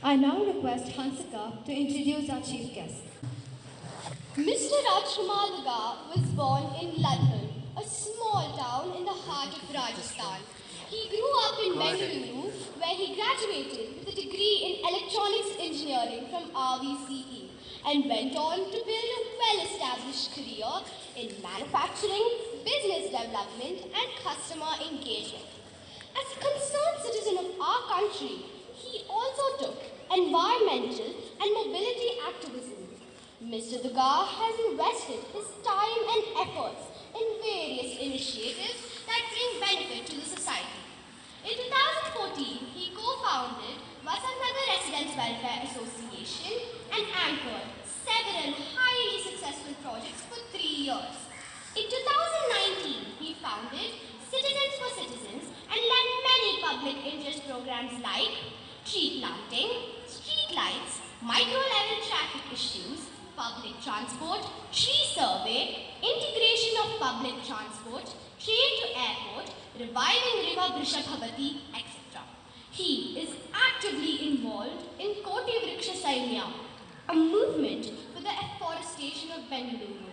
I now request Hansika to introduce our chief guest. Mr. Rajkumar Daga was born in London, a small town in the heart of Rajasthan. He grew up in Bengaluru, where he graduated with a degree in electronics engineering from RVCE and went on to build a well-established career in manufacturing, business development, and customer engagement. As a concerned citizen of our country, he also took environmental and mobility activism. Mr. Dugar has invested his time and efforts in various initiatives that bring benefit to the society. In 2014, he co-founded Vasantnagar Residents Welfare Association and anchored several highly successful projects for 3 years. In 2019, he founded Citizens for Citizens and led many public interest programs like tree planting, street lights, micro-level traffic issues, public transport, tree survey, integration of public transport, train to airport, reviving river Vrishabhavati, etc. He is actively involved in Koti Vriksha Sainya, a movement for the afforestation of Bengaluru.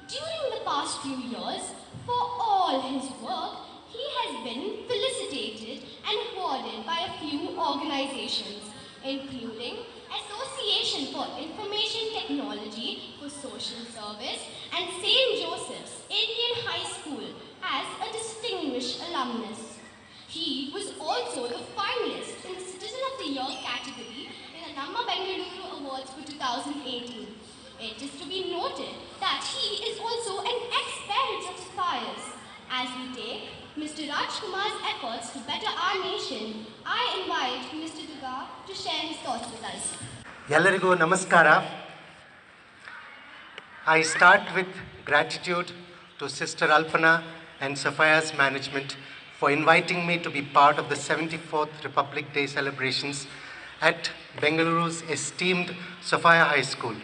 During the past few years, for all his work, he has been felicitated and awarded by a few organizations, including Association for Information Technology for Social Service and St. Joseph's Indian High School as a distinguished alumnus. He was also the finalist in the Citizen of the Year category in the Namma Bengaluru Awards for 2018. It is to be noted that he is also an ex-parent of Sapphires. As we take Mr. Rajkumar's efforts to better our nation, I invite Mr. Dugar to share his thoughts with us. ಎಲ್ಲರಿಗೂ ನಮಸ್ಕಾರ. I start with gratitude to Sister Alpana and Sophia's management for inviting me to be part of the 74th Republic Day celebrations at Bengaluru's esteemed Sophia High School.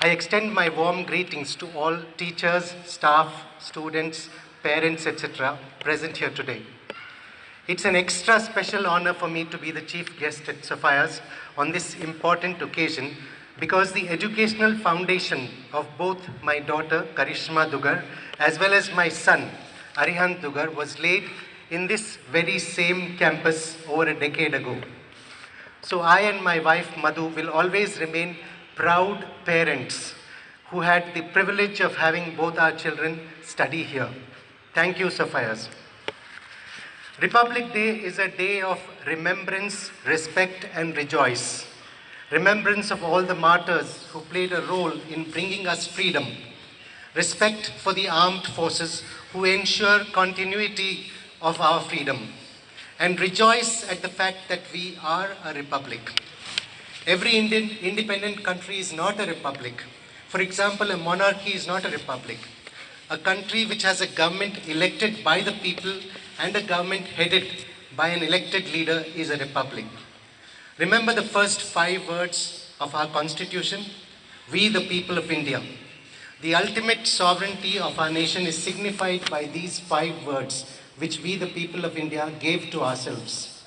I extend my warm greetings to all teachers, staff, students, parents, etc. present here today. It's an extra special honor for me to be the chief guest at Sophia's on this important occasion because the educational foundation of both my daughter Karishma Dugar as well as my son Arihant Dugar was laid in this very same campus over a decade ago. So I and my wife Madhu will always remain proud parents who had the privilege of having both our children study here. Thank you, Sophia's. Republic Day is a day of remembrance, respect and rejoice. Remembrance of all the martyrs who played a role in bringing us freedom. Respect for the armed forces who ensure continuity of our freedom. And rejoice at the fact that we are a republic. Every Indian independent country is not a republic. For example, a monarchy is not a republic. A country which has a government elected by the people and a government headed by an elected leader is a republic. Remember the first 5 words of our constitution? We the people of India. The ultimate sovereignty of our nation is signified by these 5 words which we the people of India gave to ourselves.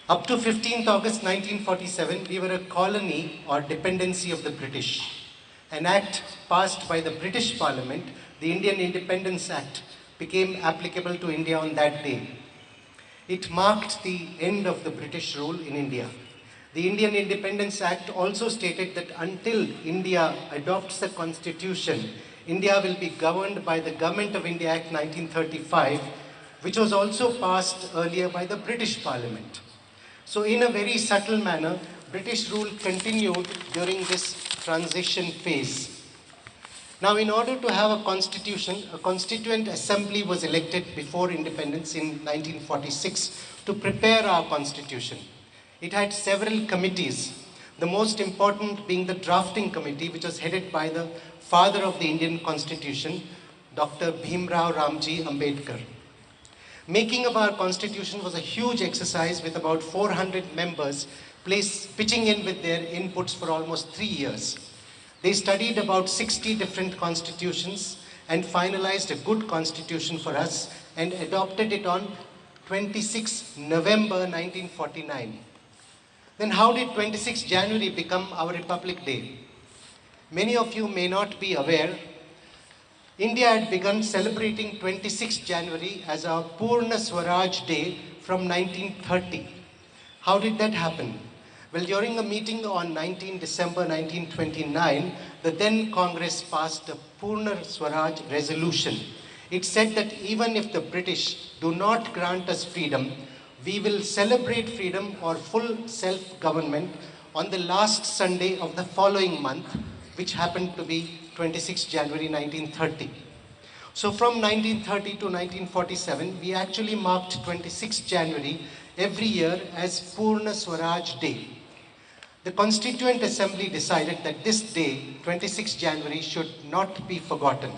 Up to 15th August 1947, we were a colony or dependency of the British. An act passed by the British Parliament, the Indian Independence Act, became applicable to India on that day. It marked the end of the British rule in India. The Indian Independence Act also stated that until India adopts the constitution, India will be governed by the Government of India Act 1935, which was also passed earlier by the British Parliament. So in a very subtle manner, British rule continued during this transition phase. Now, in order to have a constitution, a constituent assembly was elected before independence in 1946 to prepare our constitution. It had several committees, the most important being the drafting committee, which was headed by the father of the Indian constitution, Dr. Bhimrao Ramji Ambedkar. Making of our constitution was a huge exercise with about 400 members pitching in with their inputs for almost 3 years. They studied about 60 different constitutions and finalized a good constitution for us and adopted it on 26 November 1949. Then how did 26 January become our Republic Day? Many of you may not be aware, India had begun celebrating 26 January as our Purna Swaraj Day from 1930. How did that happen? Well, during a meeting on 19 December 1929, the then Congress passed a Purna Swaraj resolution. It said that even if the British do not grant us freedom, we will celebrate freedom or full self-government on the last Sunday of the following month, which happened to be 26 January 1930. So from 1930 to 1947, we actually marked 26 January every year as Purna Swaraj Day. The Constituent Assembly decided that this day, 26 January, should not be forgotten.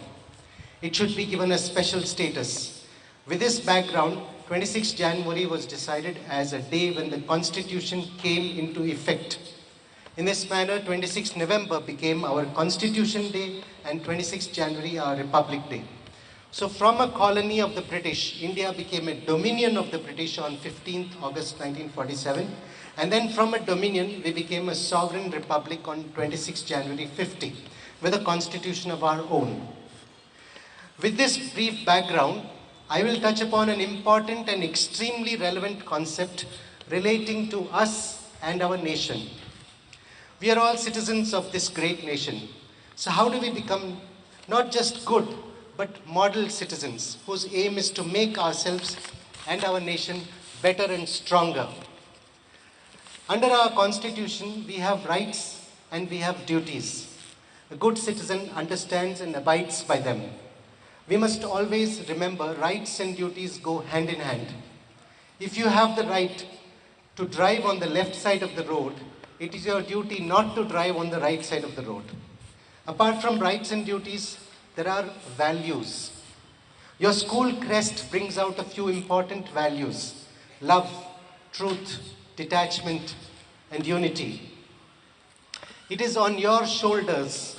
It should be given a special status. With this background, 26 January was decided as a day when the Constitution came into effect. In this manner, 26 November became our Constitution Day and 26 January our Republic Day. So from a colony of the British, India became a dominion of the British on 15th August 1947. And then from a dominion, we became a sovereign republic on 26 January 50 with a constitution of our own. With this brief background, I will touch upon an important and extremely relevant concept relating to us and our nation. We are all citizens of this great nation. So how do we become not just good, but model citizens whose aim is to make ourselves and our nation better and stronger? Under our Constitution, we have rights and we have duties. A good citizen understands and abides by them. We must always remember rights and duties go hand in hand. If you have the right to drive on the left side of the road, it is your duty not to drive on the right side of the road. Apart from rights and duties, there are values. Your school crest brings out a few important values: love, truth, detachment, and unity. It is on your shoulders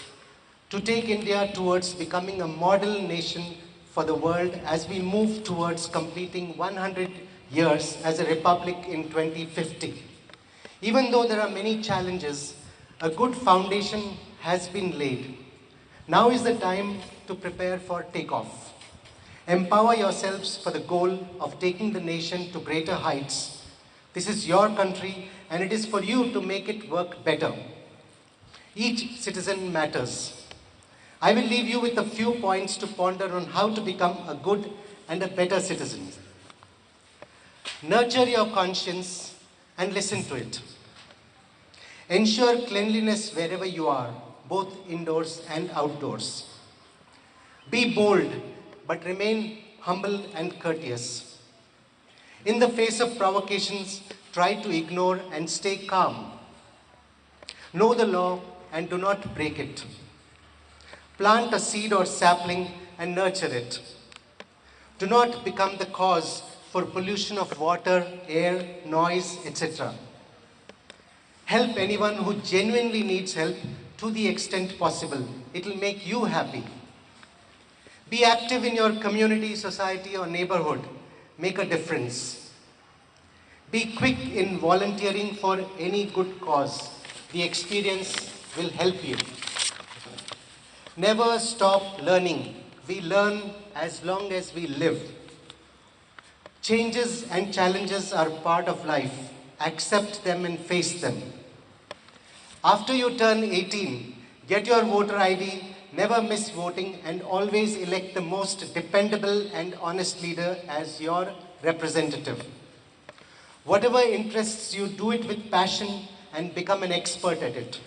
to take India towards becoming a model nation for the world as we move towards completing 100 years as a republic in 2050. Even though there are many challenges, a good foundation has been laid. Now is the time to prepare for takeoff. Empower yourselves for the goal of taking the nation to greater heights. This is your country and it is for you to make it work better. Each citizen matters. I will leave you with a few points to ponder on how to become a good and a better citizen. Nurture your conscience and listen to it. Ensure cleanliness wherever you are, both indoors and outdoors. Be bold, but remain humble and courteous. In the face of provocations, try to ignore and stay calm. Know the law and do not break it. Plant a seed or sapling and nurture it. Do not become the cause for pollution of water, air, noise, etc. Help anyone who genuinely needs help to the extent possible. It will make you happy. Be active in your community, society, or neighborhood. Make a difference. Be quick in volunteering for any good cause. The experience will help you. Never stop learning. We learn as long as we live. Changes and challenges are part of life. Accept them and face them. After you turn 18, get your voter ID, never miss voting, and always elect the most dependable and honest leader as your representative. Whatever interests you, do it with passion and become an expert at it.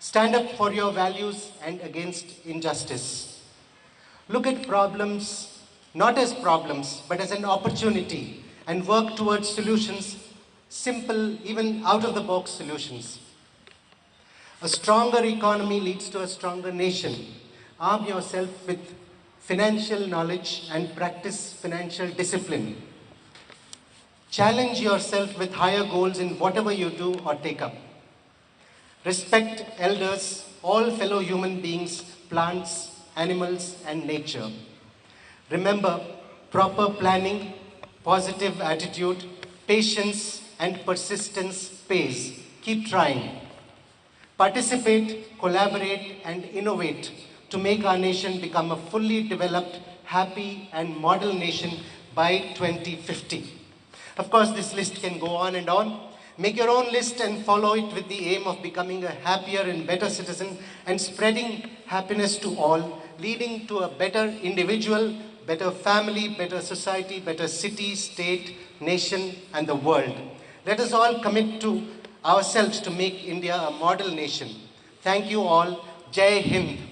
Stand up for your values and against injustice. Look at problems not as problems, but as an opportunity, and work towards solutions, simple, even out-of-the-box solutions. A stronger economy leads to a stronger nation. Arm yourself with financial knowledge and practice financial discipline. Challenge yourself with higher goals in whatever you do or take up. Respect elders, all fellow human beings, plants, animals, and nature. Remember, proper planning, positive attitude, patience, and persistence pays. Keep trying. Participate, collaborate, and innovate to make our nation become a fully developed, happy, and model nation by 2050. Of course, this list can go on and on. Make your own list and follow it with the aim of becoming a happier and better citizen and spreading happiness to all, leading to a better individual, better family, better society, better city, state, nation, and the world. Let us all commit to ourselves to make India a model nation. Thank you all. Jai Hind.